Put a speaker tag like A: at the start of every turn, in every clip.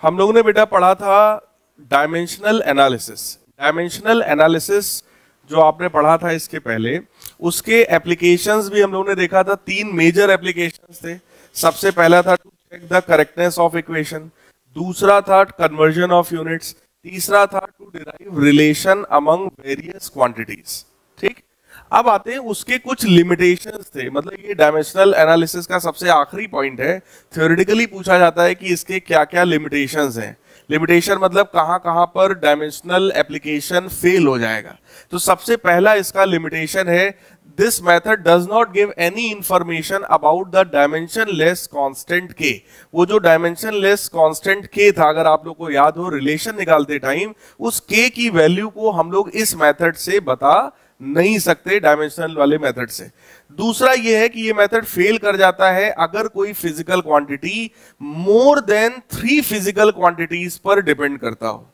A: हम लोगों ने बेटा पढ़ा था डायमेंशनल एनालिसिस। डायमेंशनल एनालिसिस जो आपने पढ़ा था इसके पहले, उसके एप्लीकेशंस भी हम लोगों ने देखा था। तीन मेजर एप्लीकेशंस थे। सबसे पहला था to check the correctness of equation, दूसरा था कन्वर्जन ऑफ यूनिट्स, तीसरा था to derive relation among various quantities. ठीक, अब आते हैं उसके कुछ लिमिटेशंस थे। मतलब ये डायमेंशनल एनालिसिस का सबसे आखिरी पॉइंट है। थ्योरेटिकली पूछा जाता है कि इसके क्या क्या लिमिटेशंस हैं। लिमिटेशन मतलब कहां कहां पर डायमेंशनल एप्लीकेशन फेल हो जाएगा। तो सबसे पहला इसका लिमिटेशन है, this method does not give any information about the dimensionless constant के। वो जो डायमेंशनलेस कांस्टेंट के था, अगर आप लोग को याद हो रिलेशन निकालते टाइम, उस के की वैल्यू को हम लोग इस मेथड से बता नहीं सकते, डायमेंशनल वाले मेथड से। दूसरा यह है कि ये मेथड फेल कर जाता है अगर कोई physical quantity more than 3 physical quantities पर डिपेंड करता हो।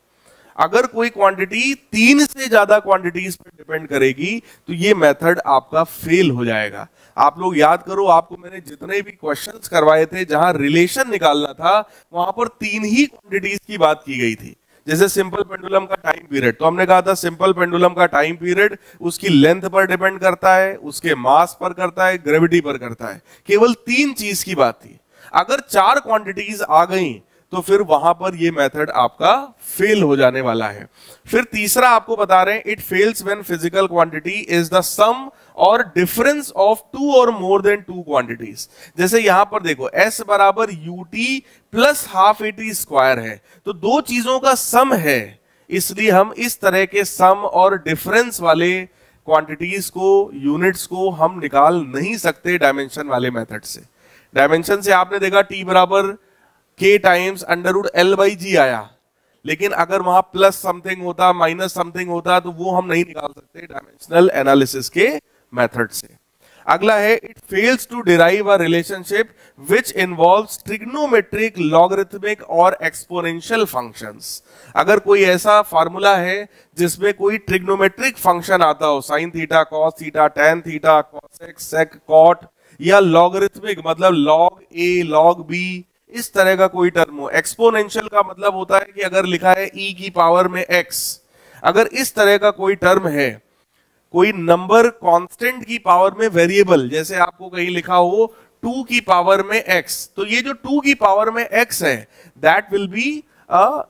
A: अगर कोई क्वांटिटी 3 से ज्यादा क्वांटिटीज पर डिपेंड करेगी तो ये मेथड आपका फेल हो जाएगा। आप लोग याद करो, आपको मैंने जितने भी क्वेश्चंस करवाए थे जहां रिलेशन निकालना था, वहां पर 3 ही क्वांटिटीज की बात की गई थी। जैसे सिंपल पेंडुलम का टाइम पीरियड, तो हमने कहा था सिंपल पेंडुलम का टाइम पीरियड उसकी लेंथ पर डिपेंड करता है, उसके मास पर करता है, ग्रेविटी पर करता है। केवल 3 चीज की बात थी। अगर 4 क्वांटिटीज आ गई तो फिर वहां पर ये मेथड आपका फेल हो जाने वाला है। फिर तीसरा आपको बता रहे हैं, it fails when physical quantity is the sum और डिफरेंस ऑफ 2 और मोर देन 2 क्वांटिटीज। जैसे यहां पर देखो s बराबर ut plus half at square है, तो 2 चीजों का सम है, इसलिए हम इस तरह के सम और डिफरेंस वाले क्वांटिटीज को, यूनिट्स को हम निकाल नहीं सकते डायमेंशन वाले मेथड से। डायमेंशन से आपने देखा t बराबर k times under root L by G आया, लेकिन अगर वहां प्लस समथिंग होता, माइनस समथिंग होता, तो वो हम नहीं निकाल सकते डायमेंशनल एनालिसिस के मेथड से। अगला है, it fails to derive a relationship which involves trigonometric, logarithmic और एक्सपोनेंशियल फंक्शंस। अगर कोई ऐसा फार्मूला है जिसमें कोई ट्रिग्नोमेट्रिक फंक्शन आता हो, sine theta, cos theta, tan theta, cosec, sec, cot, या लॉगरिथमिक मतलब लॉग ए, लॉग बी, इस तरह का कोई टर्म हो। एक्सपोनेंशियल का मतलब होता है कि अगर लिखा है e की पावर में x, अगर इस तरह का कोई टर्म है, कोई नंबर कांस्टेंट की पावर में वेरिएबल, जैसे आपको कहीं लिखा हो 2 की पावर में x, तो ये जो 2 की पावर में x है, that will be a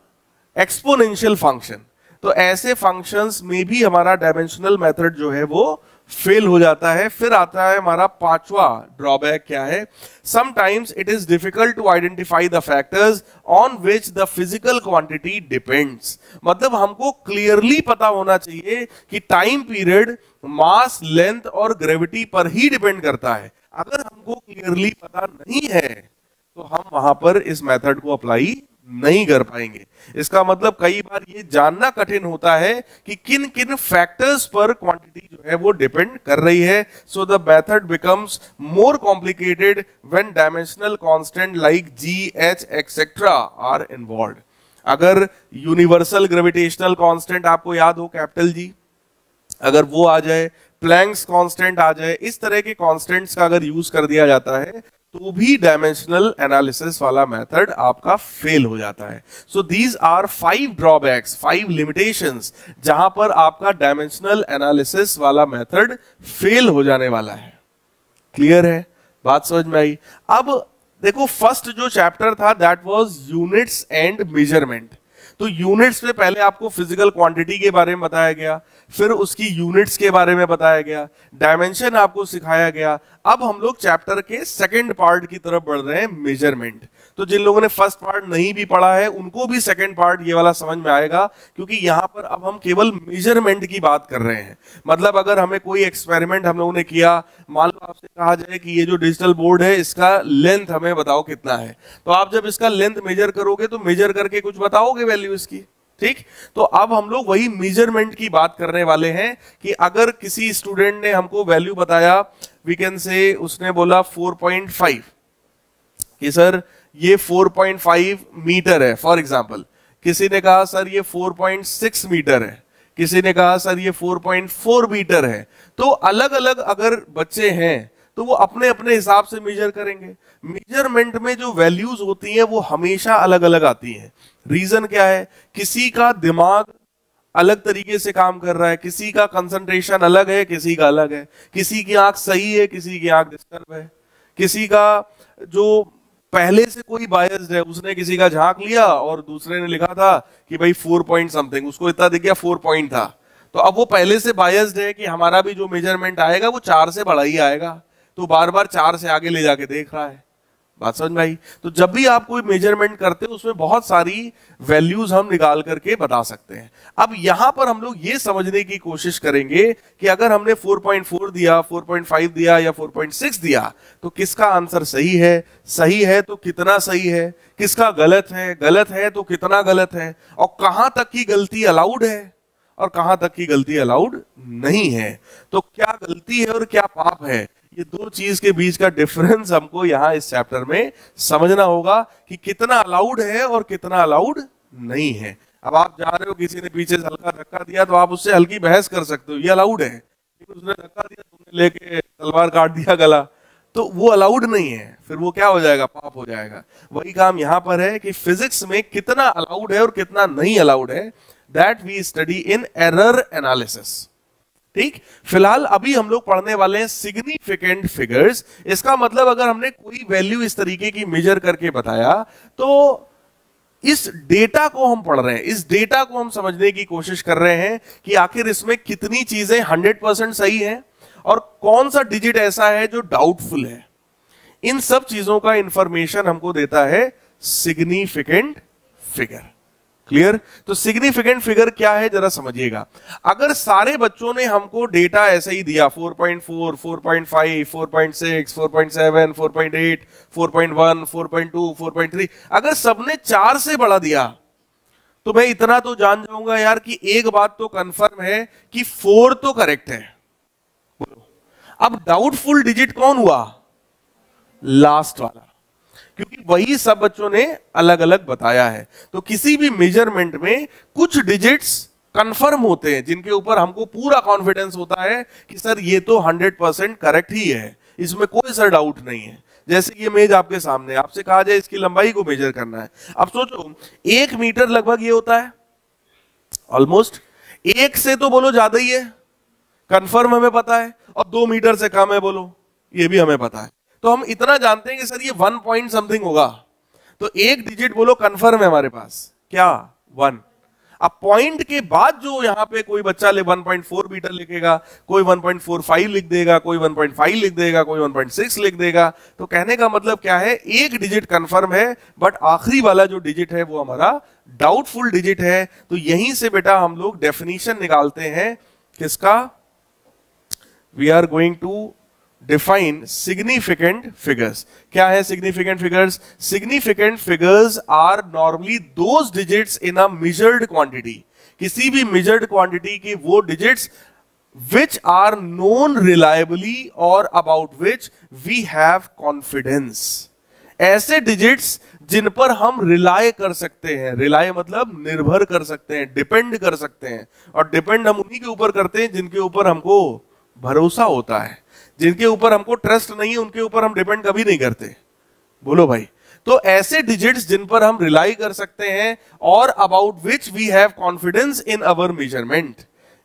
A: exponential function. तो ऐसे फंक्शंस में भी हमारा डायमेंशनल मेथड जो है वो फेल हो जाता है। फिर आता है हमारा 5वां ड्रॉबैक, क्या है, sometimes it is difficult to identify the factors on which the physical quantity depends. मतलब हमको क्लियरली पता होना चाहिए कि टाइम पीरियड मास, लेंथ और ग्रेविटी पर ही डिपेंड करता है। अगर हमको क्लियरली पता नहीं है तो हम वहां पर इस मेथड को अप्लाई नहीं कर पाएंगे। इसका मतलब कई बार ये जानना कठिन होता है कि किन किन फैक्टर्स पर क्वांटिटी जो है वो डिपेंड कर रही है। So the method becomes more complicated when dimensional constant like g, h etcetera are involved. अगर यूनिवर्सल ग्रेविटेशनल कांस्टेंट आपको याद हो, कैपिटल G, अगर वो आ जाए, प्लैंक्स कांस्टेंट आ जाए, इस तरह के कांस्टेंट्स का अगर यूज कर दिया जाता है तो भी डायमेंशनल एनालिसिस वाला मेथड आपका फेल हो जाता है। So these are 5 drawbacks, 5 limitations जहां पर आपका डायमेंशनल एनालिसिस वाला मेथड फेल हो जाने वाला है। क्लियर है, बात समझ में आई? अब देखो, फर्स्ट जो चैप्टर था that was units and measurement. तो यूनिट्स में पहले आपको फिजिकल क्वांटिटी के बारे में बताया गया, फिर उसकी यूनिट्स के बारे में बताया गया, डायमेंशन आपको सिखाया गया। अब हम लोग चैप्टर के सेकंड पार्ट की तरफ बढ़ रहे हैं, मेजरमेंट। तो जिन लोगों ने फर्स्ट पार्ट नहीं भी पढ़ा है उनको भी सेकंड पार्ट ये वाला समझ में आएगा, क्योंकि यहां पर अब हम केवल मेजरमेंट की बात कर रहे हैं। मतलब अगर हमें कोई एक्सपेरिमेंट हम लोगों ने किया, मान लो आपसे कहा जाए कि ये जो डिजिटल बोर्ड है इसका लेंथ हमें बताओ कितना है, तो आप जब इसका लेंथ मेजर करोगे तो मेजर करके कुछ बताओगे वैल्यू इसकी। ठीक, तो अब हम लोग वही मेजरमेंट की बात करने वाले हैं कि अगर किसी स्टूडेंट ने हमको वैल्यू बताया, वी कैन से उसने बोला 4.5 कि सर ये 4.5 मीटर है फॉर एग्जांपल, किसी ने कहा सर ये 4.6 मीटर है, किसी ने कहा सर ये 4.4 मीटर है। तो अलग अलग अगर बच्चे हैं तो वो अपने अपने हिसाब से मेजर करेंगे। मेजरमेंट में जो वैल्यूज होती हैं वो हमेशा अलग अलग आती हैं। रीजन क्या है? किसी का दिमाग अलग तरीके से काम कर रहा है, किसी का कंसंट्रेशन अलग है, किसी का अलग है, किसी की आंख सही है, किसी की आंख डिस्टर्ब है, किसी का जो पहले से कोई बायस्ड है, उसने किसी का झांक लिया और दूसरे ने लिखा था कि भाई 4 पॉइंट समथिंग, उसको इतना दिख गया 4 पॉइंट था, तो अब वो पहले से बायस्ड है कि हमारा भी जो मेजरमेंट आएगा वो 4 से बड़ा ही आएगा, तो बार बार 4 से आगे ले जाके देख रहा है। बात समझ में आई? तो जब भी आप कोई मेजरमेंट करते हो उसमें बहुत सारी वैल्यूज हम निकाल करके बता सकते हैं। अब यहां पर हम लोग ये समझने की कोशिश करेंगे कि अगर हमने 4.4 दिया, 4.5 दिया या 4.6 दिया तो किसका आंसर सही है, सही है तो कितना सही है, किसका गलत है, गलत है तो कितना गलत है, और कहां तक की गलती अलाउड है और कहां तक की गलती अलाउड नहीं है। तो क्या गलती है और क्या पाप है, ये दो चीज के बीच का डिफरेंस हमको यहां इस चैप्टर में समझना होगा कि कितना अलाउड है और कितना अलाउड नहीं है। अब आप जा रहे हो, किसी ने पीछे से हल्का धक्का दिया तो आप उससे हल्की बहस कर सकते हो, ये अलाउड है, लेकिन उसने धक्का दिया, तुमने लेके तलवार काट दिया गला, तो वो अलाउड नहीं है, फिर वो क्या हो जाएगा? पाप हो जाएगा। वही काम यहां पर है कि फिजिक्स में कितना अलाउड है और कितना नहीं अलाउड है, that we study in error analysis. ठीक, फिलहाल अभी हम लोग पढ़ने वाले हैं सिग्निफिकेंट फिगर्स। इसका मतलब अगर हमने कोई वैल्यू इस तरीके की मेजर करके बताया तो इस डेटा को हम पढ़ रहे हैं, इस डेटा को हम समझने की कोशिश कर रहे हैं कि आखिर इसमें कितनी चीजें 100% सही है और कौन सा डिजिट ऐसा है जो डाउटफुल है। इन सब चीजों का इंफॉर्मेशन हमको देता है सिग्निफिकेंट फिगर। क्लियर? तो सिग्निफिकेंट फिगर क्या है जरा समझिएगा। अगर सारे बच्चों ने हमको डेटा ऐसे ही दिया 4.4, 4.5, 4.6, 4.7, 4.8, 4.1, 4.2, 4.3, अगर सबने 4 से बढ़ा दिया तो मैं इतना तो जान जाऊंगा यार कि एक बात तो कंफर्म है कि 4 तो करेक्ट है। बोलो, अब डाउटफुल डिजिट कौन हुआ? लास्ट वाला, क्योंकि वही सब बच्चों ने अलग अलग बताया है। तो किसी भी मेजरमेंट में कुछ डिजिट्स कंफर्म होते हैं जिनके ऊपर हमको पूरा कॉन्फिडेंस होता है कि सर ये तो 100% करेक्ट ही है, इसमें कोई सर डाउट नहीं है। जैसे ये मेज आपके सामने, आपसे कहा जाए इसकी लंबाई को मेजर करना है, अब सोचो 1 मीटर लगभग ये होता है ऑलमोस्ट, 1 से तो बोलो ज्यादा ही है, कंफर्म हमें पता है, और 2 मीटर से कम है बोलो, ये भी हमें पता है। तो हम इतना जानते हैं कि सर ये 1 पॉइंट समथिंग होगा, तो एक डिजिट बोलो कंफर्म है हमारे पास, क्या? 1। अब पॉइंट के बाद जो यहां पे कोई बच्चा 1.4 मीटर लिखेगा, कोई 1.45 लिख देगा, कोई 1.5 लिख देगा, कोई 1.6 लिख देगा, तो कहने का मतलब क्या है? एक डिजिट कंफर्म है बट आखिरी वाला जो डिजिट है वो हमारा डाउटफुल डिजिट है। तो यहीं से बेटा हम लोग डेफिनेशन निकालते हैं किसका? We are going to define significant figures. क्या है significant figures? Significant figures are normally those digits in a measured quantity, किसी भी मेजर्ड क्वांटिटी की वो digits which are known reliably और about which we have confidence. ऐसे digits जिन पर हम रिलाय कर सकते हैं, रिलाय मतलब निर्भर कर सकते हैं, डिपेंड कर सकते हैं, और डिपेंड हम उन्हीं के ऊपर करते हैं जिनके ऊपर हमको भरोसा होता है। जिनके ऊपर हमको ट्रस्ट नहीं है उनके ऊपर हम डिपेंड कभी नहीं करते। बोलो भाई, तो ऐसे डिजिट्स जिन पर हम रिलाई कर सकते हैं और about which we have confidence in our measurement,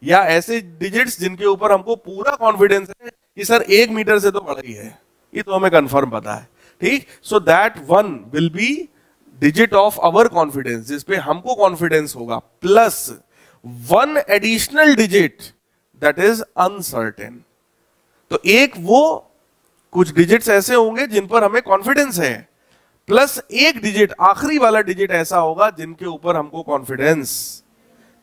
A: या ऐसे डिजिट्स जिनके ऊपर हमको पूरा कॉन्फिडेंस है कि सर 1 मीटर से तो बड़ा ही है, ये तो हमें कंफर्म पता है। ठीक, so that 1 will be digit of our confidence, जिसपे हमको कॉन्फिडेंस होगा, plus 1 additional digit that is uncertain. तो एक वो कुछ डिजिट्स ऐसे होंगे जिन पर हमें कॉन्फिडेंस है, प्लस एक डिजिट आखिरी वाला डिजिट ऐसा होगा जिनके ऊपर हमको कॉन्फिडेंस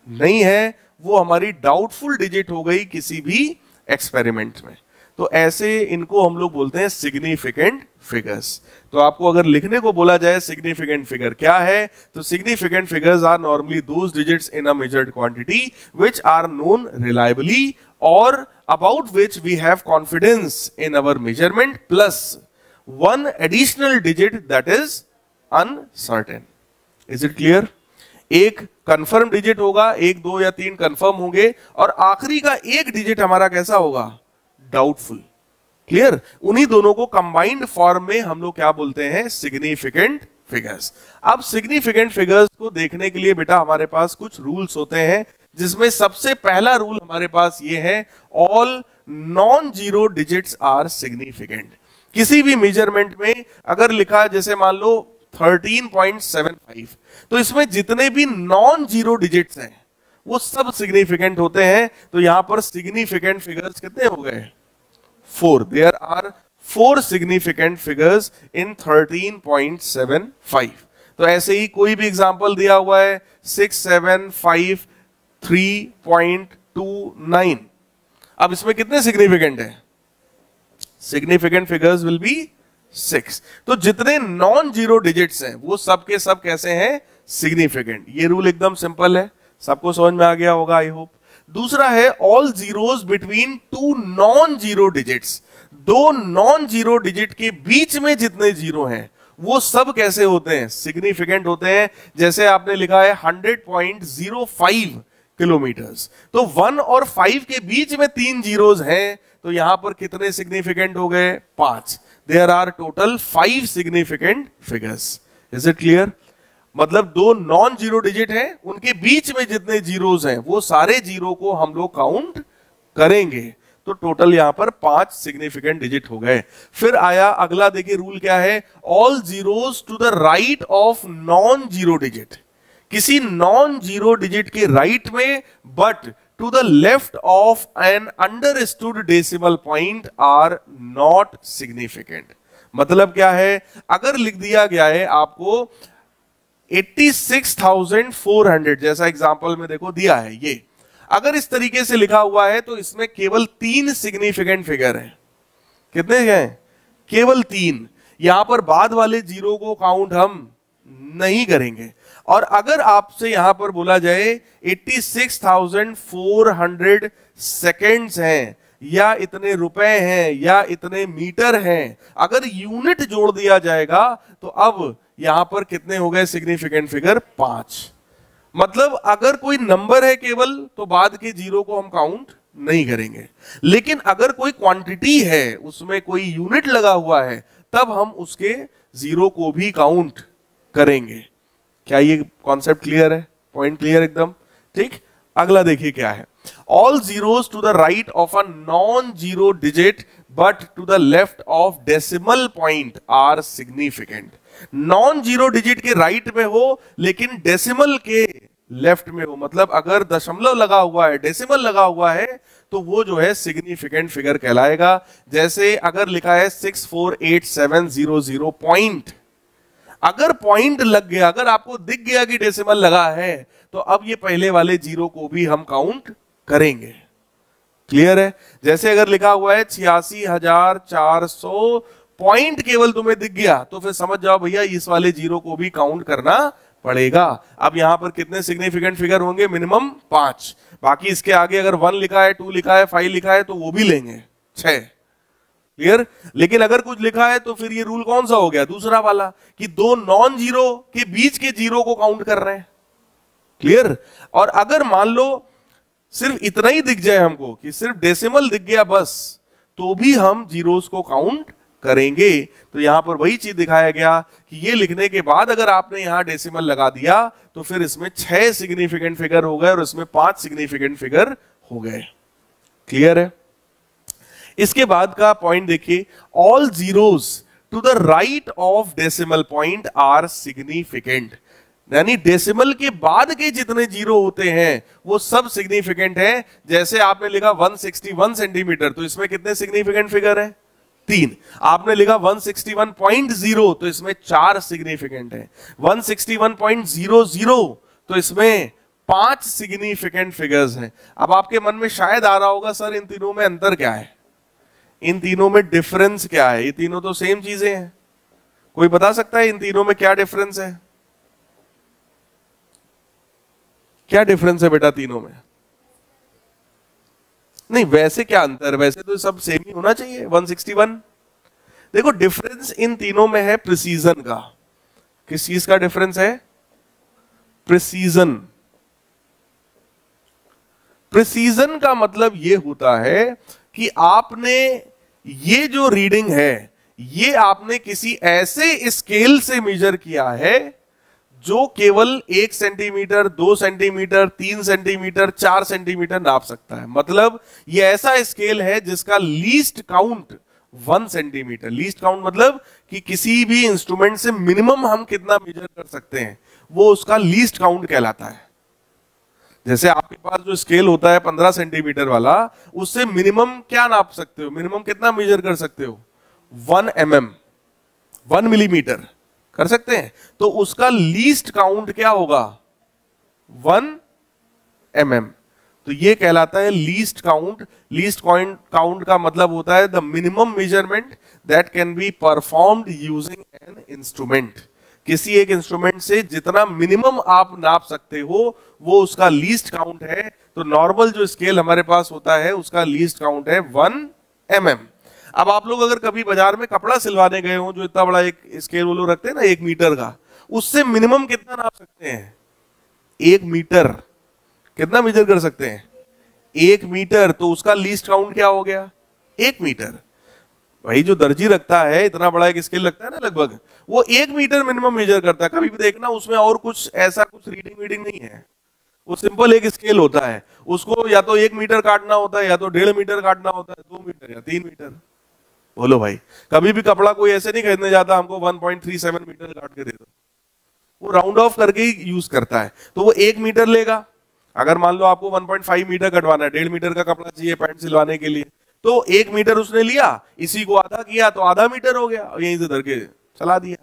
A: नहीं है, वो हमारी डाउटफुल डिजिट हो गई किसी भी एक्सपेरिमेंट में। तो ऐसे इनको हम लोग बोलते हैं सिग्निफिकेंट फिगर्स। तो आपको अगर लिखने को बोला जाए सिग्निफिकेंट फिगर क्या है, तो significant figures are normally those digits in a measured quantity which are known reliably और about which we have confidence in our measurement, plus 1 additional digit that is uncertain. Is it clear? एक confirm digit होगा, 1, 2 या 3 confirm होंगे, और आखिरी का एक digit हमारा कैसा होगा? डाउटफुल। क्लियर? उन्हीं दोनों को कंबाइंड फॉर्म में हम लोग क्या बोलते हैं? Significant figures. अब सिग्निफिकेंट फिगर्स को देखने के लिए बेटा हमारे पास कुछ रूल्स होते हैं, जिसमें सबसे पहला रूल हमारे पास ये है, all non zero digits are significant. किसी भी मेजरमेंट में अगर लिखा जैसे मान लो 13.75, तो इसमें जितने भी नॉन जीरो डिजिट्स हैं वो सब सिग्निफिकेंट होते हैं। तो यहां पर सिग्निफिकेंट फिगर्स कितने हो गए? 4। There are 4 significant figures in 13.75। तो ऐसे ही कोई भी एग्जांपल दिया हुआ है 6753.29, अब इसमें कितने सिग्निफिकेंट है? Significant figures will be 6। तो जितने नॉन जीरो डिजिट्स हैं वो सब के सब कैसे हैं? सिग्निफिकेंट। ये रूल एकदम सिंपल है, सबको समझ में आ गया होगा आई होप। दूसरा है all zeros between two non zero digits. दो नॉन जीरो डिजिट के बीच में जितने जीरो हैं वो सब कैसे होते हैं? सिग्निफिकेंट होते हैं। जैसे आपने लिखा है 100.05 किलोमीटर्स, तो 1 और 5 के बीच में 3 जीरोस हैं, तो यहां पर कितने सिग्निफिकेंट हो गए? 5। There are total 5 significant figures. Is it clear? मतलब दो नॉन जीरो डिजिट हैं, उनके बीच में जितने जीरोस हैं वो सारे जीरो को हम लोग काउंट करेंगे, तो टोटल यहां पर 5 सिग्निफिकेंट डिजिट हो गए। फिर आया अगला, देखिए रूल क्या है, all zeros to the right of non zero digit. किसी नॉन जीरो डिजिट के राइट में but to the left of an understood decimal point are not significant. मतलब क्या है? अगर लिख दिया गया है आपको 86,400, जैसा एग्जांपल में देखो दिया है, ये अगर इस तरीके से लिखा हुआ है तो इसमें केवल 3 सिग्निफिकेंट फिगर हैं। कितने हैं? केवल 3। यहां पर बाद वाले जीरो को काउंट हम नहीं करेंगे। और अगर आपसे यहां पर बोला जाए 86,400 सेकेंड्स हैं, या इतने रुपए हैं, या इतने मीटर हैं, अगर यूनिट जोड़ दिया जाएगा तो अब यहां पर कितने हो गए सिग्निफिकेंट फिगर? 5। मतलब अगर कोई नंबर है केवल, तो बाद के जीरो को हम काउंट नहीं करेंगे, लेकिन अगर कोई क्वांटिटी है, उसमें कोई यूनिट लगा हुआ है, तब हम उसके जीरो को भी काउंट करेंगे। क्या ये कॉन्सेप्ट क्लियर है? पॉइंट क्लियर एकदम? ठीक। अगला देखिए क्या है, all zeros to the right of a non zero digit but to the left of decimal point are significant. Non zero digit के राइट में हो लेकिन डेसिमल के लेफ्ट में हो, मतलब अगर दशमलव लगा हुआ है, डेसिमल लगा हुआ है, तो वो जो है सिग्निफिकेंट फिगर कहलाएगा। जैसे अगर लिखा है 648700 पॉइंट, अगर पॉइंट लग गया, अगर आपको दिख गया कि डेसिमल लगा है, तो अब ये पहले वाले जीरो को भी हम काउंट करेंगे। क्लियर है? जैसे अगर लिखा हुआ है 86,400 पॉइंट केवल तुम्हें दिख गया, तो फिर समझ जाओ भैया इस वाले जीरो को भी काउंट करना पड़ेगा। अब यहां पर कितने सिग्निफिकेंट फिगर होंगे? मिनिमम 5। बाकी इसके आगे अगर 1 लिखा है, 2 लिखा है, 5 लिखा है, तो वो भी लेंगे 6। क्लियर? लेकिन अगर कुछ लिखा है तो फिर ये रूल कौन सा हो गया? दूसरा वाला, कि दो नॉन जीरो के बीच के जीरो को काउंट कर रहे हैं। क्लियर? और अगर मान लो सिर्फ इतना ही दिख जाए हमको कि सिर्फ डेसिमल दिख गया बस, तो भी हम जीरोस को काउंट करेंगे। तो यहां पर वही चीज दिखाया गया कि ये लिखने के बाद अगर आपने यहां डेसिमल लगा दिया तो फिर इसमें 6 सिग्निफिकेंट फिगर हो गए और इसमें 5 सिग्निफिकेंट फिगर हो गए। क्लियर है? इसके बाद का पॉइंट देखिए, all zeros to the right of decimal point are significant. यानी डेसिमल के बाद के जितने जीरो होते हैं वो सब सिग्निफिकेंट हैं। जैसे आपने लिखा 161 सेंटीमीटर, तो इसमें कितने सिग्निफिकेंट फिगर हैं? 3। आपने लिखा 161.0, तो इसमें 4 सिग्निफिकेंट है। 161.00, तो इसमें 5 सिग्निफिकेंट फिगर्स हैं। अब आपके मन में शायद आ रहा होगा सर इन तीनों में अंतर क्या है, इन तीनों में डिफरेंस क्या है? ये तीनों तो सेम चीजें हैं। कोई बता सकता है इन तीनों में क्या डिफरेंस है? क्या डिफरेंस है बेटा तीनों में? नहीं, वैसे क्या अंतर? वैसे तो सब सेम ही होना चाहिए। 161, देखो डिफरेंस इन तीनों में है प्रिसीजन का। किस चीज का डिफरेंस है? प्रिसीजन। प्रिसीजन का मतलब यह होता है कि आपने ये जो रीडिंग है ये आपने किसी ऐसे स्केल से मेजर किया है जो केवल 1 सेंटीमीटर, 2 सेंटीमीटर, 3 सेंटीमीटर, 4 सेंटीमीटर नाप सकता है। मतलब ये ऐसा स्केल है जिसका least count 1 centimetre. Least count मतलब कि किसी भी इंस्ट्रूमेंट से मिनिमम हम कितना मेजर कर सकते हैं वो उसका लीस्ट काउंट कहलाता है। जैसे आपके पास जो स्केल होता है 15 सेंटीमीटर वाला, उससे मिनिमम क्या नाप सकते हो, मिनिमम कितना मेजर कर सकते हो, 1 mm, 1 मिलीमीटर कर सकते हैं। तो उसका लीस्ट काउंट क्या होगा, 1 mm। तो ये कहलाता है लीस्ट काउंट। लीस्ट काउंट का मतलब होता है the minimum measurement that can be performed using an instrument. किसी एक इंस्ट्रूमेंट से जितना मिनिमम आप नाप सकते हो वो उसका लीस्ट काउंट है। तो नॉर्मल जो स्केल हमारे पास होता है उसका लीस्ट काउंट है 1 mm। अब आप लोग अगर कभी बाजार में कपड़ा सिलवाने गए हो, जो इतना बड़ा एक स्केल वो लोग रखते हैं ना 1 मीटर का, उससे मिनिमम कितना नाप सकते हैं, 1 मीटर। कितना मेजर कर सकते हैं, 1 मीटर। तो उसका लीस्ट काउंट क्या हो गया, 1 मीटर। वही जो दर्जी रखता है, इतना बड़ा एक स्केल लगता है ना लगभग, वो 1 मीटर मिनिमम मेजर करता है। कभी भी देखना उसमें और कुछ ऐसा कुछ रीडिंग नहीं है, वो सिंपल एक स्केल होता है। उसको या तो 1 मीटर काटना होता है, या तो 1.5 मीटर काटना होता है, 2 मीटर या 3 मीटर। बोलो भाई, कभी भी कपड़ा कोई ऐसे नहीं खरीदने जाता हमको 1.37 मीटर काट के दे दो, वो राउंड ऑफ करके ही यूज करता है। तो वो 1 मीटर लेगा। अगर मान लो आपको 1.5 मीटर कटवाना है, 1.5 मीटर का कपड़ा चाहिए पैंट सिलवाने के लिए, तो 1 मीटर उसने लिया, इसी को आधा किया तो आधा मीटर हो गया, और यहीं से धर के चला दिया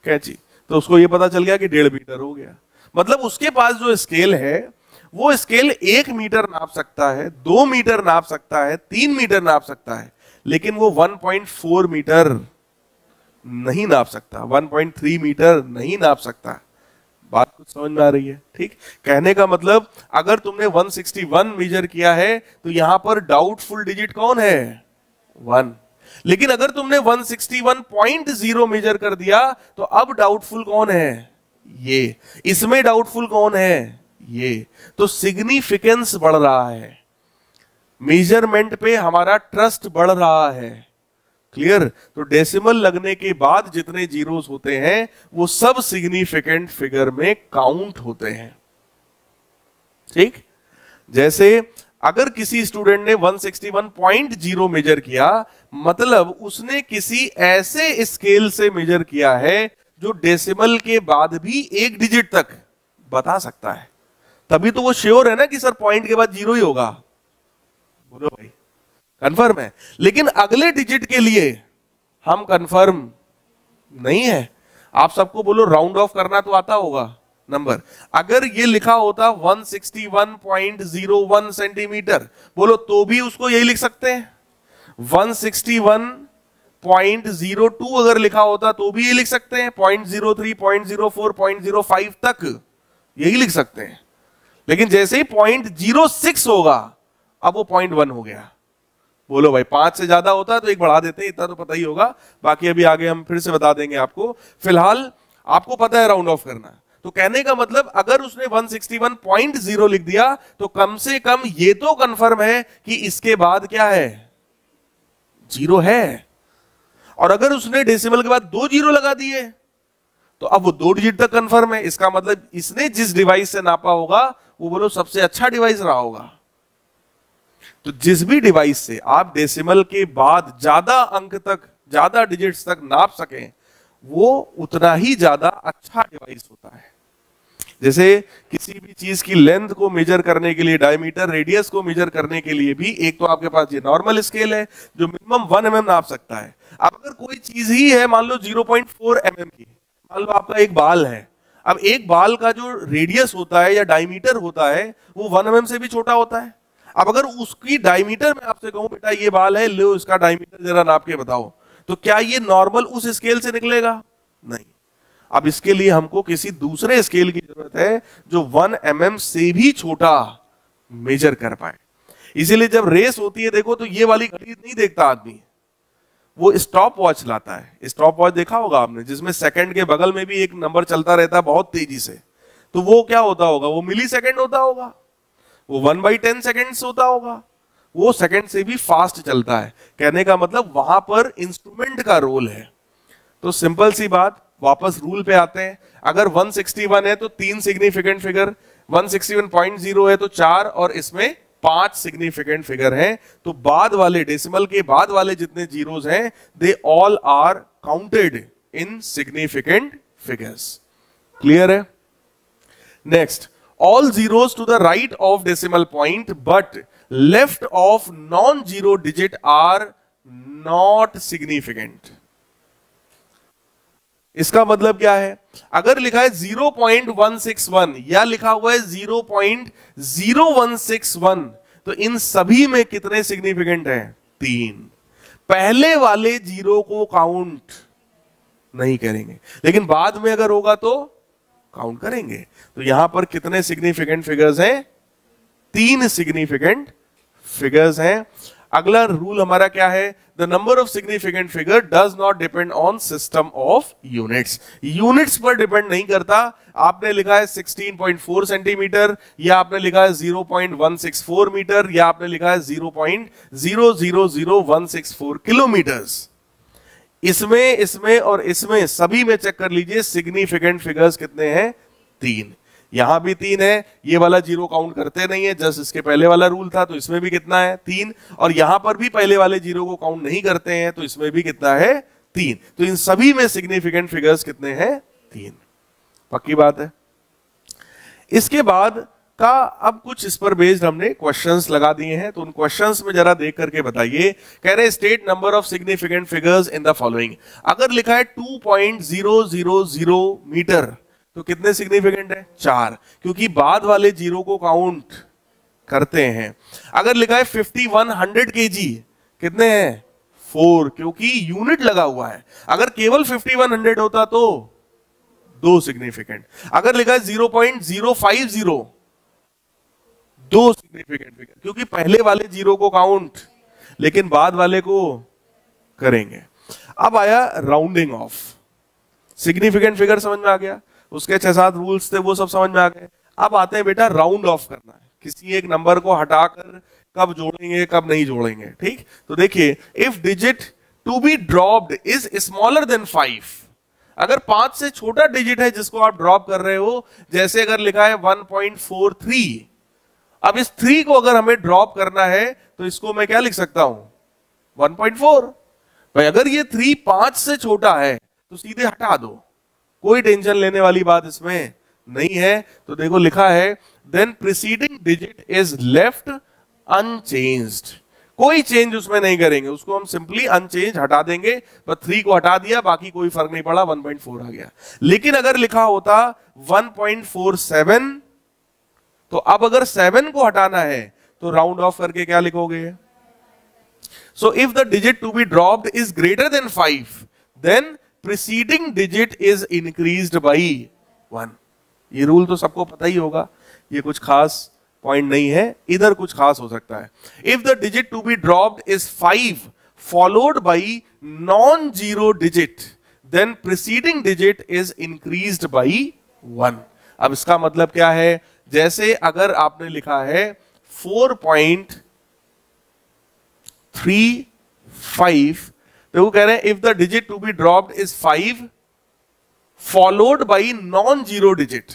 A: कैंची, तो उसको ये पता चल गया कि 1.5 मीटर हो गया। मतलब उसके पास जो स्केल है वो स्केल 1 मीटर नाप सकता है, 2 मीटर नाप सकता है, 3 मीटर नाप सकता है, लेकिन वो 1.4 मीटर नहीं नाप सकता, 1.3 मीटर नहीं नाप सकता। बात कुछ समझ में आ रही है? ठीक, कहने का मतलब अगर तुमने 161 मेजर किया है तो यहां पर डाउटफुल डिजिट कौन है, 1। लेकिन अगर तुमने 161.0 मेजर कर दिया तो अब डाउटफुल कौन है, ये। इसमें डाउटफुल कौन है, ये। तो सिग्निफिकेंस बढ़ रहा है, मेजरमेंट पे हमारा ट्रस्ट बढ़ रहा है। क्लियर? तो डेसिमल लगने के बाद जितने जीरोस होते हैं वो सब सिग्निफिकेंट फिगर में काउंट होते हैं। ठीक, जैसे अगर किसी स्टूडेंट ने 161.0 मेजर किया, मतलब उसने किसी ऐसे स्केल से मेजर किया है जो डेसिमल के बाद भी 1 डिजिट तक बता सकता है। तभी तो वो श्योर है ना कि सर पॉइंट के बाद 0 ही होगा। बोलो भाई, कंफर्म है। लेकिन अगले डिजिट के लिए हम कंफर्म नहीं है। आप सबको बोलो राउंड ऑफ करना तो आता होगा नंबर। अगर ये लिखा होता 161.01 सेंटीमीटर, बोलो तो भी उसको यही लिख सकते हैं। 161.02 अगर लिखा होता तो भी ये लिख सकते हैं। 0.03, 0.04, 0.05 तक यही लिख सकते हैं। लेकिन जैसे ही 0.06 होगा, अब वो 0.1 हो गया। बोलो भाई, 5 से ज्यादा होता है तो एक बढ़ा देते हैं, इतना तो पता ही होगा, बाकी अभी आगे हम फिर से बता देंगे आपको। फिलहाल आपको पता है राउंड ऑफ करना। तो कहने का मतलब अगर उसने 161.0 लिख दिया तो कम से कम ये तो कंफर्म है कि इसके बाद क्या है, 0 है। और अगर उसने डेसिमल के बाद 2 0 लगा दिए तो अब वो 2 डिजिट तक कंफर्म है। इसका मतलब इसने जिस डिवाइस से नापा होगा वो बोलो सबसे अच्छा डिवाइस रहा होगा। तो जिस भी डिवाइस से आप डेसिमल के बाद ज्यादा अंक तक, ज्यादा डिजिट्स तक नाप सकें, वो उतना ही ज्यादा अच्छा डिवाइस होता है। जैसे किसी भी चीज की लेंथ को मेजर करने के लिए, डायमीटर, रेडियस को मेजर करने के लिए भी एक तो आपके पास ये नॉर्मल स्केल है जो मिनिमम 1 mm नाप सकता है। अब अगर कोई चीज ही है मान लो 0.4 mm की, मान लो आपका एक बाल है, अब एक बाल का जो रेडियस होता है या डायमीटर होता है वो 1 mm से भी छोटा होता है। अब अगर उसकी डायमीटर में आपसे कहूं बेटा ये बाल है, लो इसका डायमीटर जरा नाप के बताओ, तो क्या ये नॉर्मल उस स्केल से निकलेगा? नहीं। अब इसके लिए हमको किसी दूसरे स्केल की जरूरत है जो 1 mm से भी छोटा मेजर कर पाए। इसीलिए जब रेस होती है देखो तो ये वाली घड़ी नहीं देखता आदमी, वो स्टॉप वॉच लाता है। स्टॉप वॉच देखा होगा आपने, जिसमें सेकंड के बगल में भी एक नंबर चलता रहता है बहुत तेजी से। तो वो क्या होता होगा, वो मिली सेकेंड होता होगा, वो 1/10 सेकेंड्स होता होगा। वो सेकंड से भी फास्ट चलता है। कहने का मतलब वहां पर इंस्ट्रूमेंट का रोल है। तो सिंपल सी बात, वापस रूल पे आते हैं। अगर 161 है तो 3 सिग्निफिकेंट फिगर, 161.0 है तो 4, और इसमें 5 सिग्निफिकेंट फिगर हैं। तो बाद वाले डेसिमल के बाद वाले जितने जीरोस हैं, they all are counted in significant figures. Clear है? Next, all zeros to the right of decimal point but left of non-zero digit are not significant। इसका मतलब क्या है? अगर लिखा है 0.161 या लिखा हुआ है 0.0161, तो इन सभी में कितने सिग्निफिकेंट हैं? 3। पहले वाले जीरो को काउंट नहीं करेंगे, लेकिन बाद में अगर होगा तो काउंट करेंगे। तो यहां पर कितने सिग्निफिकेंट फिगर्स हैं? 3 सिग्निफिकेंट फिगर्स हैं। अगला रूल हमारा क्या है? The number of significant figure does not depend on system of units. Units पर डिपेंड नहीं करता। आपने लिखा है 16.4 सेंटीमीटर, या आपने लिखा है 0.164 मीटर, या आपने लिखा है 0.000164 किलोमीटर्स। इसमें, इसमें और इसमें सभी में चेक कर लीजिए सिग्निफिकेंट फिगर्स कितने हैं? 3। यहां भी 3 है, ये वाला जीरो काउंट करते नहीं है, जस्ट इसके पहले वाला रूल था, तो इसमें भी कितना है? 3। और यहां पर भी पहले वाले जीरो को काउंट नहीं करते हैं, तो इसमें भी कितना है? 3। तो इन सभी में सिग्निफिकेंट फिगर्स कितने हैं? 3। पक्की बात है। इसके बाद का अब कुछ इस पर बेस्ड हमने क्वेश्चंस लगा दिए हैं, तो उन क्वेश्चंस में जरा देख करके बताइए। कह रहे state number of significant figures in the following. अगर लिखा है 2.000 मीटर, तो कितने सिग्निफिकेंट है? 4, क्योंकि बाद वाले जीरो को काउंट करते हैं। अगर लिखा है 5100 kg, कितने हैं? 4, क्योंकि यूनिट लगा हुआ है। अगर केवल 5100 होता तो 2 सिग्निफिकेंट। अगर लिखा है 0.050, 2 सिग्निफिकेंट फिगर, क्योंकि पहले वाले जीरो को काउंट, लेकिन बाद वाले को करेंगे। अब आया राउंडिंग ऑफ। सिग्निफिकेंट फिगर समझ में आ गया, उसके 6-7 रूल्स थे वो सब समझ में आ गए। अब आते हैं बेटा राउंड ऑफ करना है। किसी एक नंबर को हटाकर कब जोड़ेंगे कब नहीं जोड़ेंगे। ठीक, तो देखिए, if digit to be dropped is smaller than 5, अगर 5 से छोटा डिजिट है जिसको आप ड्रॉप कर रहे हो, जैसे अगर लिखा है 1.43, अब इस 3 को अगर हमें ड्रॉप करना है तो इसको मैं क्या लिख सकता हूं? 1.4। भाई अगर ये 3 5 से छोटा है तो सीधे हटा दो, कोई टेंशन लेने वाली बात इसमें नहीं है। तो देखो लिखा है then preceding digit is left unchanged, कोई चेंज उसमें नहीं करेंगे, उसको हम सिंपली अनचेंज हटा देंगे। बस 3 को हटा दिया, बाकी कोई फर्क नहीं पड़ा, 1.4 आ गया। लेकिन अगर लिखा होता 1.47, तो अब अगर 7 को हटाना है तो राउंड ऑफ करके क्या लिखोगे? So if the digit to be dropped is greater than 5, then preceding digit is increased by 1। ये रूल तो सबको पता ही होगा, ये कुछ खास पॉइंट नहीं है, इधर कुछ खास हो सकता है। If the digit to be dropped is 5 followed by non zero digit, then preceding digit is increased by 1। अब इसका मतलब क्या है? जैसे अगर आपने लिखा है 4.35, तो वो कह रहे हैं if the digit to be dropped is 5 followed by non zero digit,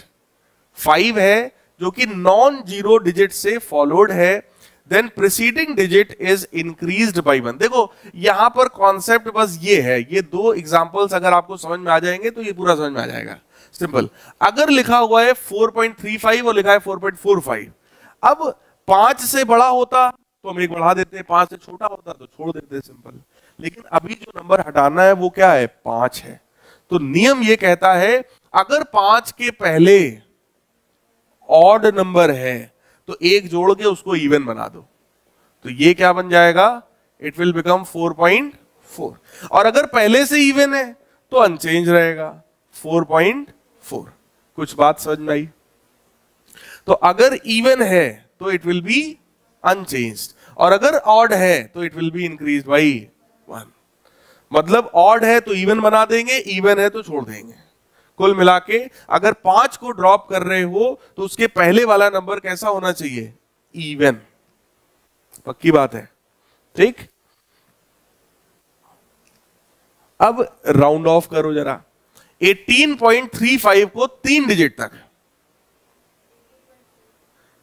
A: 5 है जो कि नॉन जीरो डिजिट से फॉलोड है, then preceding digit is increased by 1। देखो यहां पर कॉन्सेप्ट बस ये है, ये 2 एग्जांपल्स अगर आपको समझ में आ जाएंगे तो ये पूरा समझ में आ जाएगा। सिंपल, अगर लिखा हुआ है 4.35 और लिखा है 4.45, अब 5 से बड़ा होता तो हम एक बढ़ा देते, 5 से छोटा होता तो छोड़ देते, सिंपल। लेकिन अभी जो नंबर हटाना है वो क्या है? 5 है। तो नियम ये कहता है अगर 5 के पहले ऑड नंबर है तो एक जोड़ के उसको इवन बना दो, तो ये क्या बन जाएगा? It will become 4.4। और अगर पहले से इवन है तो अनचेंज रहेगा 4.4। कुछ बात समझ में आई? तो अगर इवन है तो इट विल बी अनचेंज्ड, और अगर ऑड है तो it will be increased by 1। मतलब ऑड है तो इवन बना देंगे, इवन है तो छोड़ देंगे। कुल मिला के अगर 5 को ड्रॉप कर रहे हो तो उसके पहले वाला नंबर कैसा होना चाहिए? इवन। पक्की बात है, ठीक। अब राउंड ऑफ करो जरा, 18.35 को 3 डिजिट तक,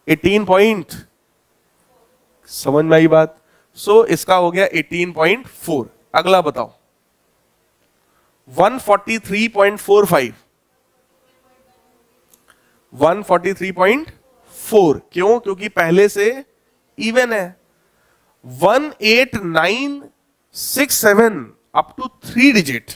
A: 18 समझ में आई बात। सो इसका हो गया 18.4। अगला बताओ 143.45, 143.4 क्यों? क्योंकि पहले से इवन है। 18967 अप टू 3 डिजिट,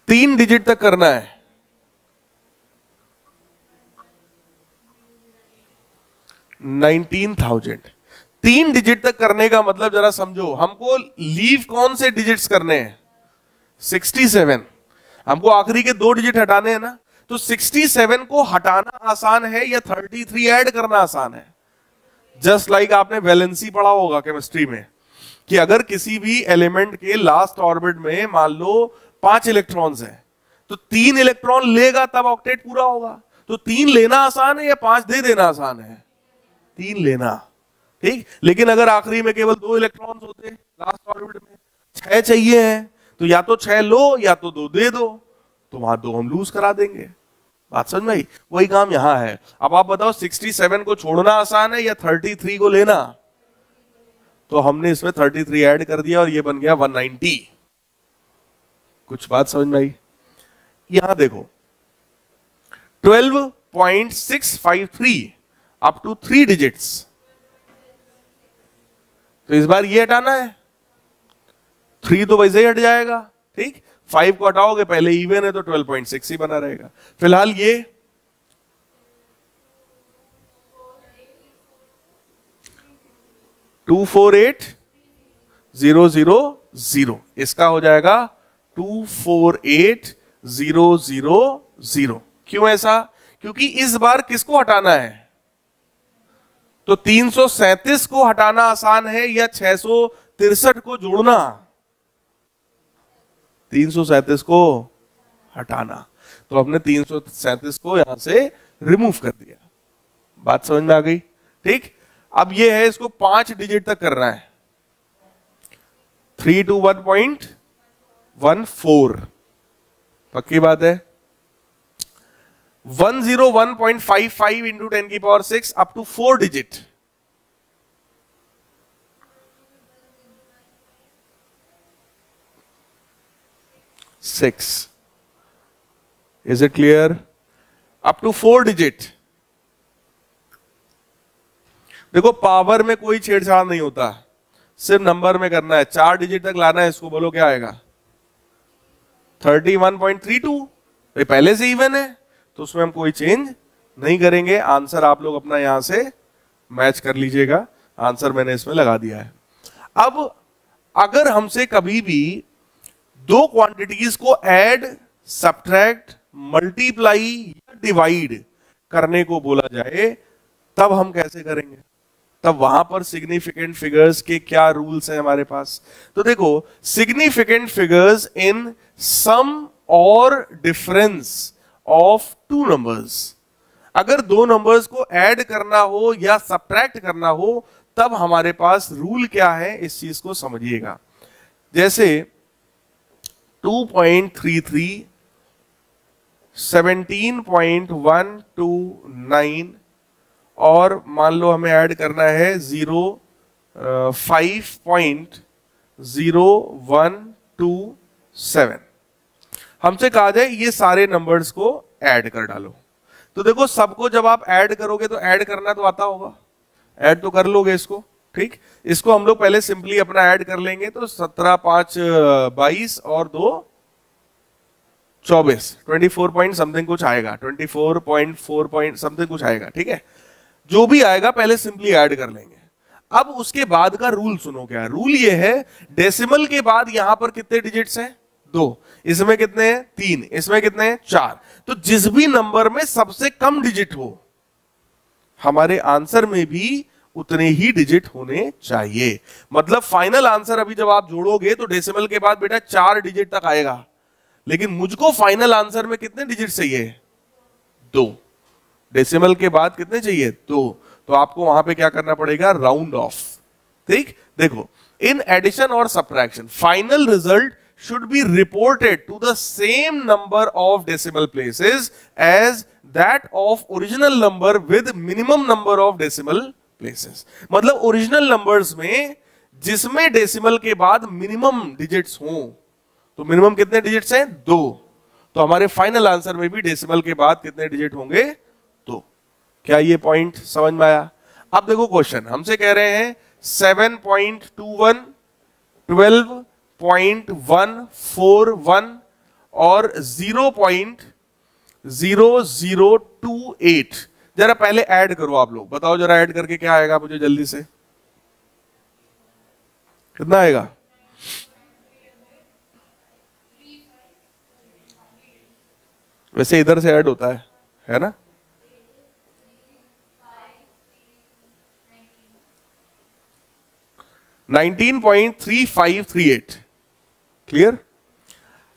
A: तीन डिजिट तक करना है। $19,000 3 डिजिट तक करने का मतलब जरा समझो, हमको लीव कौन से डिजिट्स करने हैं? 67। हमको आखिरी के 2 डिजिट हटाने हैं ना, तो 67 को हटाना आसान है या 33 ऐड करना आसान है? जस्ट लाइक आपने वैलेंसी पढ़ा होगा केमिस्ट्री में कि अगर किसी भी एलिमेंट के लास्ट ऑर्बिट में मान लो 5 इलेक्ट्रॉन्स हैं, तो 3 इलेक्ट्रॉन लेगा तब ऑक्टेट पूरा होगा। तो 3 लेना आसान है या 5 दे देना आसान है? 3 लेना, ठीक। लेकिन अगर आखिरी में केवल 2 इलेक्ट्रॉन्स होते लास्ट ऑर्बिट में, 6 चाहिए हैं, तो या तो 6 लो या तो 2 दे दो, तो वहां 2 हम लूज करा देंगे। बात समझ में आई? वही काम यहां है। अब आप बताओ 67 को छोड़ना आसान है या 33 को लेना? तो हमने इसमें 33 ऐड कर दिया और ये बन गया 190। कुछ बात समझ में आई? यहां देखो 12.653 अप टू 3 डिजिट्स, तो इस बार ये हटाना है। 3 तो वैसे ही हट जाएगा, ठीक। 5 को हटाओगे, पहले इवन है तो 12.6 ही बना रहेगा। फिलहाल ये 248000, इसका हो जाएगा 248000। क्यों ऐसा? क्योंकि इस बार किसको हटाना है? तो 337 को हटाना आसान है या 663 को जोड़ना? 337 को हटाना, तो हमने 337 को यहां से रिमूव कर दिया। बात समझ में आ गई, ठीक। अब ये है, इसको 5 डिजिट तक करना है। 3 to 1.14, पक्की बात है। 101.55 into 10⁶ up to 4 digit, Is it clear? Up to 4 digit. देखो पावर में कोई छेड़छाड़ नहीं होता, सिर्फ नंबर में करना है। 4 डिजिट तक लाना है इसको, बोलो क्या आएगा? 31.32। पहले से इवन है तो उसमें हम कोई चेंज नहीं करेंगे। आंसर आप लोग अपना यहां से मैच कर लीजिएगा, आंसर मैंने इसमें लगा दिया है। अब अगर हमसे कभी भी 2 क्वांटिटीज को ऐड, सब्ट्रैक्ट, मल्टीप्लाई या डिवाइड करने को बोला जाए, तब हम कैसे करेंगे? तब वहां पर सिग्निफिकेंट फिगर्स के क्या रूल्स हैं हमारे पास? तो देखो, सिग्निफिकेंट फिगर्स इन सम और डिफरेंस ऑफ 2 नंबर्स। अगर 2 नंबर्स को ऐड करना हो या सब्ट्रैक्ट करना हो, तब हमारे पास रूल क्या है, इस चीज को समझिएगा। जैसे 2.33, 17.129 और मान लो हमें ऐड करना है 5.0127। हमसे कहा जाए ये सारे नंबर्स को ऐड कर डालो। तो देखो, सबको जब आप ऐड करोगे तो ऐड करना तो आता होगा, ऐड तो कर लोगे इसको, ठीक। इसको हम लोग पहले सिंपली अपना ऐड कर लेंगे, तो 17 5 22 और 2 24, 24 पॉइंट समथिंग कुछ आएगा, 24.4 पॉइंट समथिंग कुछ आएगा, ठीक है। जो भी आएगा पहले सिंपली ऐड कर लेंगे। अब उसके बाद का रूल सुनो, क्या रूल ये है, डेसिमल के बाद यहां पर कितने डिजिट्स हैं? 2। इसमें कितने हैं? 3। इसमें कितने हैं? 4। तो जिस भी नंबर में सबसे कम डिजिट हो, हमारे आंसर में भी उतने ही डिजिट होने चाहिए। मतलब फाइनल आंसर अभी जब आप जोड़ोगे तो डेसिमल के बाद बेटा 4 डिजिट तक आएगा। लेकिन मुझको फाइनल आंसर में कितने डिजिट चाहिए? 2। डेसिमल के बाद कितने चाहिए? 2। तो आपको वहां पे क्या करना पड़ेगा? Round of. ठीक, देखो, इन एडिशन और subtraction final result should be reported to the same number of decimal places as that of original number with minimum number of decimal places। मतलब ओरिजिनल नंबर्स में जिसमें डेसिमल के बाद minimum digits हों, तो minimum कितने digits हैं? 2। तो हमारे फाइनल आंसर में भी डेसिमल के बाद कितने डिजिट होंगे? 2। क्या ये पॉइंट समझ में आया? अब देखो क्वेश्चन हमसे कह रहे हैं 7.21, 12.141 और 0.0028। जरा पहले ऐड करो आप लोग, बताओ जरा ऐड करके क्या आएगा मुझे जल्दी से, कितना आएगा? वैसे इधर से ऐड होता है ना? 19.3538। क्लियर?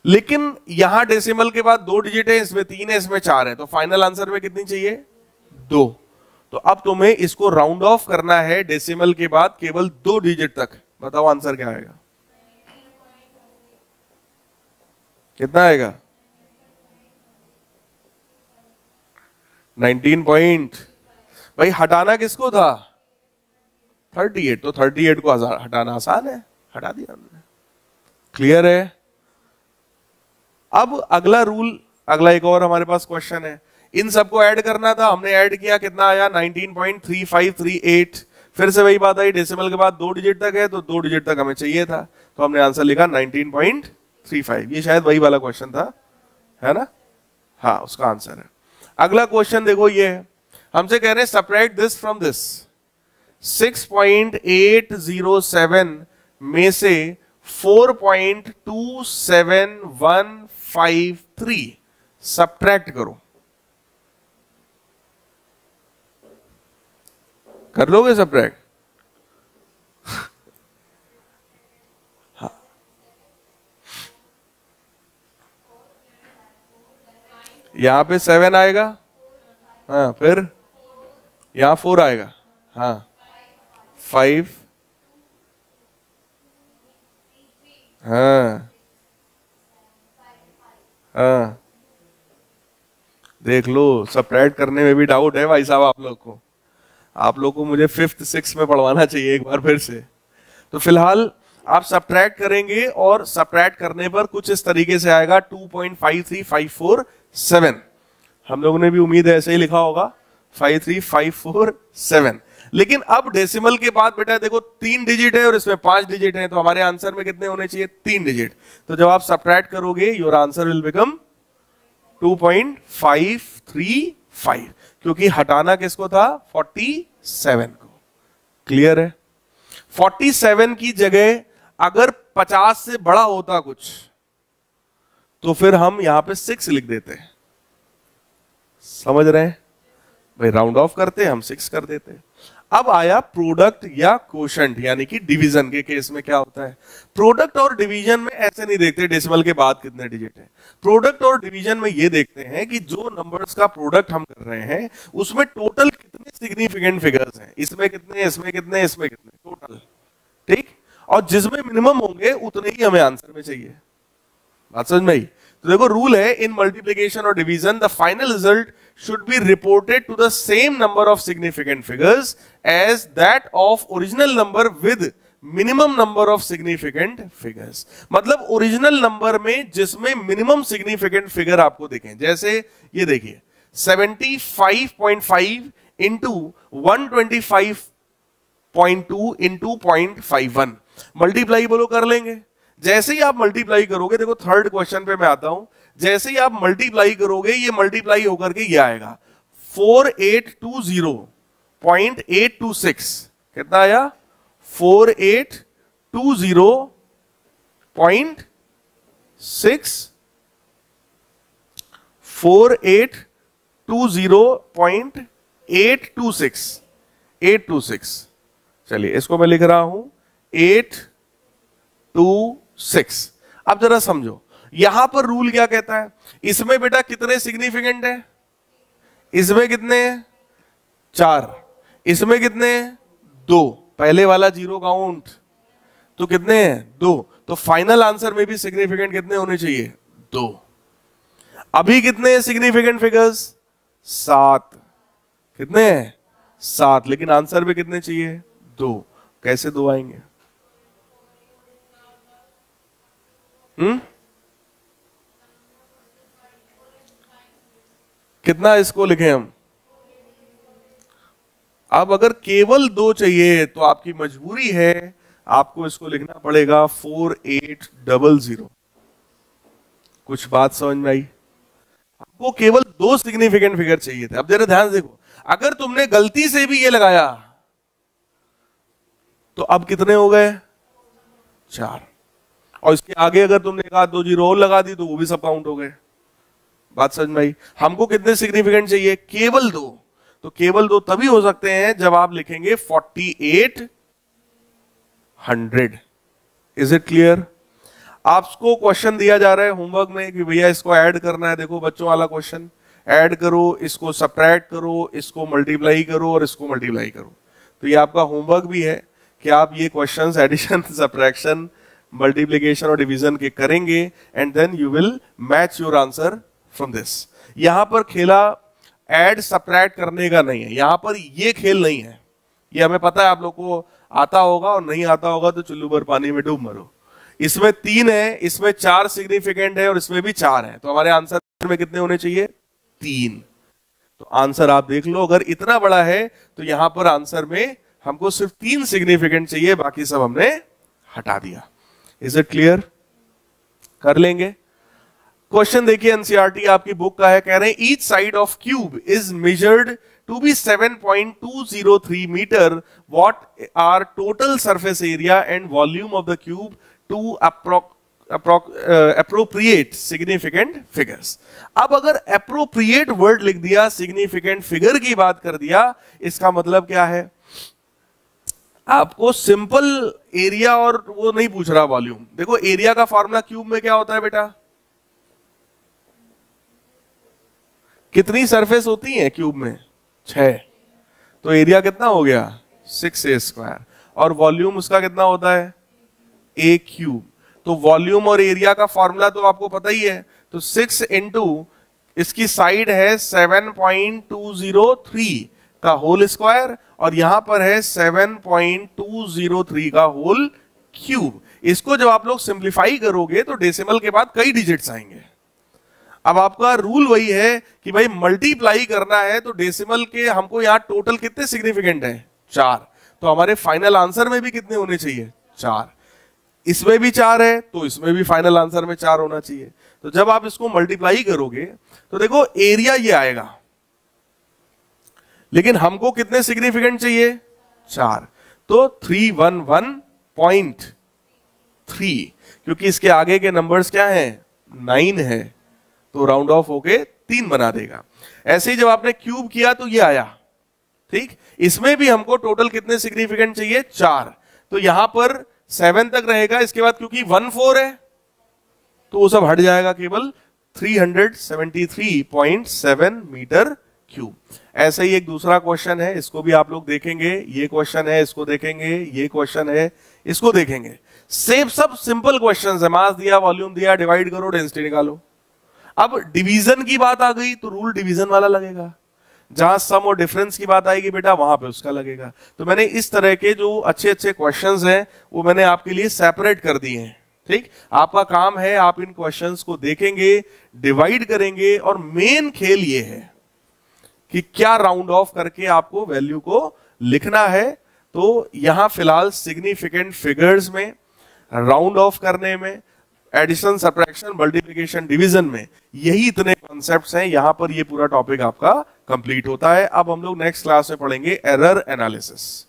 A: लेकिन यहां डेसिमल के बाद 2 डिजिट है, इसमें 3 है, इसमें 4 है, तो फाइनल आंसर में कितनी चाहिए? 2। तो अब तुम्हें इसको राउंड ऑफ करना है डेसिमल के बाद केवल 2 डिजिट तक। बताओ आंसर क्या आएगा? कितना आएगा? 19 पॉइंट। भाई हटाना किसको था? 38। तो 38 को हटाना आसान है, हटा दिया हमने। क्लियर है? अब अगला रूल, अगला एक और हमारे पास क्वेश्चन है, इन सबको ऐड करना था, हमने ऐड किया, कितना आया? 19.3538। फिर से वही बात आई, डेसिमल के बाद 2 डिजिट तक है, तो 2 डिजिट तक हमें चाहिए था, तो हमने आंसर लिखा 19.35। ये शायद वही वाला क्वेश्चन था, है ना? हाँ, उसका आंसर है। अगला क्वेश्चन देखो, ये है, हमसे कह रहे हैं सब्ट्रैक्ट दिस फ्रॉम दिस। 6.807 में से 4.27153 सब्ट्रैक्ट करो। कर लोगे सब्ट्रैक्ट? हाँ। यहां पे 7 आएगा, हाँ, फिर यहां 4 आएगा, हाँ, 5, हाँ हाँ, देख लो, सब्ट्रैक्ट करने में भी डाउट है भाई साहब आप लोग को मुझे 5th 6th में पढ़वाना चाहिए एक बार फिर से। तो फिलहाल आप सब्ट्रैक्ट करेंगे और सब्ट्रैक्ट करने पर कुछ इस तरीके से आएगा 2.53547। हम लोगों ने भी उम्मीद है ऐसे ही लिखा होगा, 53547। लेकिन अब डेसिमल के बाद बेटा देखो 3 डिजिट है और इसमें 5 डिजिट है, तो हमारे आंसर में कितने होने चाहिए? 3 डिजिट। तो जब आप सब्ट्रैक्ट करोगे योर आंसर विल बिकम 2.535, क्योंकि हटाना किसको था? 47 को। क्लियर है? 47 की जगह अगर 50 से बड़ा होता कुछ, तो फिर हम यहां पे 6 लिख देते हैं। समझ रहे हैं भाई? राउंड ऑफ करते हम 6 कर देते। अब आया प्रोडक्ट या कोशेंट, यानी कि डिवीजन के केस में क्या होता है? प्रोडक्ट और डिवीजन में ऐसे नहीं देखते डेसिमल के बाद कितने डिजिट है। प्रोडक्ट और डिवीजन में ये देखते हैं कि जो नंबर्स का प्रोडक्ट हम कर रहे हैं उसमें टोटल कितने सिग्निफिकेंट फिगर्स हैं, इसमें कितने, इसमें कितने, इसमें कितने, टोटल। ठीक? और जिसमें मिनिमम होंगे उतने ही हमें आंसर में चाहिए। बात समझ में आई? तो देखो रूल है, इन मल्टीप्लिकेशन और division the final result should be reported to the same number of significant figures as that of original number with minimum number of significant figures। मतलब ओरिजिनल नंबर में जिसमें मिनिमम सिग्निफिकेंट फिगर आपको दिखें, जैसे ये देखिए 75.5 into 125.2 into 0.51 multiply बोलो कर लेंगे। जैसे ही आप मल्टीप्लाई करोगे, देखो थर्ड क्वेश्चन पे मैं आता हूं, जैसे ही आप मल्टीप्लाई करोगे ये मल्टीप्लाई होकर के ये आएगा 4820.826। कितना आया? 4820.6 826। चलिए इसको मैं लिख रहा हूं 826। अब जरा समझो, यहां पर रूल क्या कहता है, इसमें बेटा कितने सिग्निफिकेंट है, इसमें कितने हैं 4, इसमें कितने हैं 2, पहले वाला जीरो काउंट, तो कितने हैं 2, तो फाइनल आंसर में भी सिग्निफिकेंट कितने होने चाहिए 2। अभी कितने सिग्निफिकेंट फिगर्स 7, कितने हैं 7, लेकिन आंसर में कितने चाहिए 2, कैसे 2 आएंगे? कितना इसको लिखें हम? अब अगर केवल 2 चाहिए तो आपकी मजबूरी है, आपको इसको लिखना पड़ेगा 4800। कुछ बात समझ में आई? आपको केवल 2 सिग्निफिकेंट फिगर चाहिए थे। अब जरा ध्यान से देखो, अगर तुमने गलती से भी ये लगाया तो अब कितने हो गए 4, और इसके आगे अगर तुमने एक आध 2 जीरो और लगा दी तो वो भी सब काउंट हो गए। बात समझ में आई? हमको कितने सिग्निफिकेंट चाहिए? केवल 2। तो केवल 2 तभी हो सकते हैं जब आप लिखेंगे 4800। Is it clear? आपको क्वेश्चन दिया जा रहा है होमवर्क में कि भैया इसको ऐड करना है। देखो बच्चों वाला क्वेश्चन, ऐड करो, इसको सब्ट्रैक्ट करो, इसको मल्टीप्लाई करो और इसको मल्टीप्लाई करो। तो ये आपका होमवर्क भी है कि आप ये क्वेश्चंस एडिशन, सब्ट्रैक्शन, मल्टीप्लिकेशन और डिवीजन के करेंगे and then you will match your answer from this. यहां पर खेला ऐड सब्ट्रैक्ट करने का नहीं है, यहां पर ये खेल नहीं है। ये हमें पता है आप लोग को आता होगा, और नहीं आता होगा तो चुल्लू भर पानी में डूब मरो। इसमें 3 है, इसमें 4 सिग्निफिकेंट है और इसमें भी 4 है, तो हमारे आंसर में कितने होने चाहिए 3। तो आंसर आप देख लो, अगर इतना बड़ा है तो यहां पर आंसर में हमको सिर्फ 3 सिग्निफिकेंट चाहिए, बाकी सब हमने हटा दिया। Is it clear? कर लेंगे। क्वेश्चन देखिए, एनसीईआरटी आपकी बुक का है, कह रहे हैं each side of cube is measured to be 7.203 metre. What are total surface area and volume of the cube to appropriate significant figures. अब अगर अप्रोप्रिएट वर्ड लिख दिया, सिग्निफिकेंट फिगर की बात कर दिया, इसका मतलब क्या है? आपको सिंपल एरिया और वो नहीं पूछ रहा वॉल्यूम। देखो एरिया का फॉर्मूला क्यूब में क्या होता है बेटा? कितनी सरफेस होती है क्यूब में? 6। तो एरिया कितना हो गया 6a², और वॉल्यूम उसका कितना होता है a क्यूब। तो वॉल्यूम और एरिया का फॉर्मूला तो आपको पता ही है। तो 6 इंटू इसकी साइड है 7.203 का होल स्क्वायर, और यहां पर है 7.203 का होल क्यूब। इसको जब आप लोग सिंप्लीफाई करोगे तो डेसिमल के बाद कई डिजिट्स आएंगे। अब आपका रूल वही है कि भाई मल्टीप्लाई करना है, तो डेसिमल के हमको यहां टोटल कितने सिग्निफिकेंट है 4, तो हमारे फाइनल आंसर में भी कितने होने चाहिए 4। इसमें भी 4 है तो इसमें भी फाइनल आंसर में 4 होना चाहिए। तो जब आप इसको मल्टीप्लाई करोगे तो देखो एरिया ये आएगा, लेकिन हमको कितने सिग्निफिकेंट चाहिए 4, तो 311.3, क्योंकि इसके आगे के नंबर्स क्या हैं 9 है, तो राउंड ऑफ होके 3 बना देगा। ऐसे ही जब आपने क्यूब किया तो ये आया, ठीक। इसमें भी हमको टोटल कितने सिग्निफिकेंट चाहिए 4, तो यहां पर 7 तक रहेगा। इसके बाद क्योंकि 1 4 है तो वो सब हट जाएगा, केवल 373.7 मीटर क्यूब। ऐसा ही एक दूसरा क्वेश्चन है, इसको भी आप लोग देखेंगे। ये क्वेश्चन है, इसको देखेंगे। ये क्वेश्चन है, इसको देखेंगे। सब सिंपल क्वेश्चंस है। मास दिया, वॉल्यूम दिया, डिवाइड करो, डेंसिटी निकालो। अब डिवीजन की बात आ गई तो रूल डिवीजन वाला लगेगा। जहां सम और डिफरेंस की बात आएगी बेटा वहां पे उसका लगेगा। तो मैंने इस तरह के जो अच्छे अच्छे क्वेश्चंस हैं वो मैंने आपके लिए सेपरेट कर दिए हैं, ठीक। आपका काम है आप इन क्वेश्चंस को देखेंगे, डिवाइड करेंगे, और मेन खेल ये है कि क्या राउंड ऑफ करके आपको वैल्यू को लिखना है। तो यहां फिलहाल सिग्निफिकेंट फिगर्स में, राउंड ऑफ करने में, एडिशन, सब्ट्रैक्शन, मल्टीप्लिकेशन, डिवीजन में, यही इतने कॉन्सेप्ट्स हैं। यहां पर ये पूरा टॉपिक आपका कंप्लीट होता है। अब हम लोग नेक्स्ट क्लास में पढ़ेंगे एरर एनालिसिस।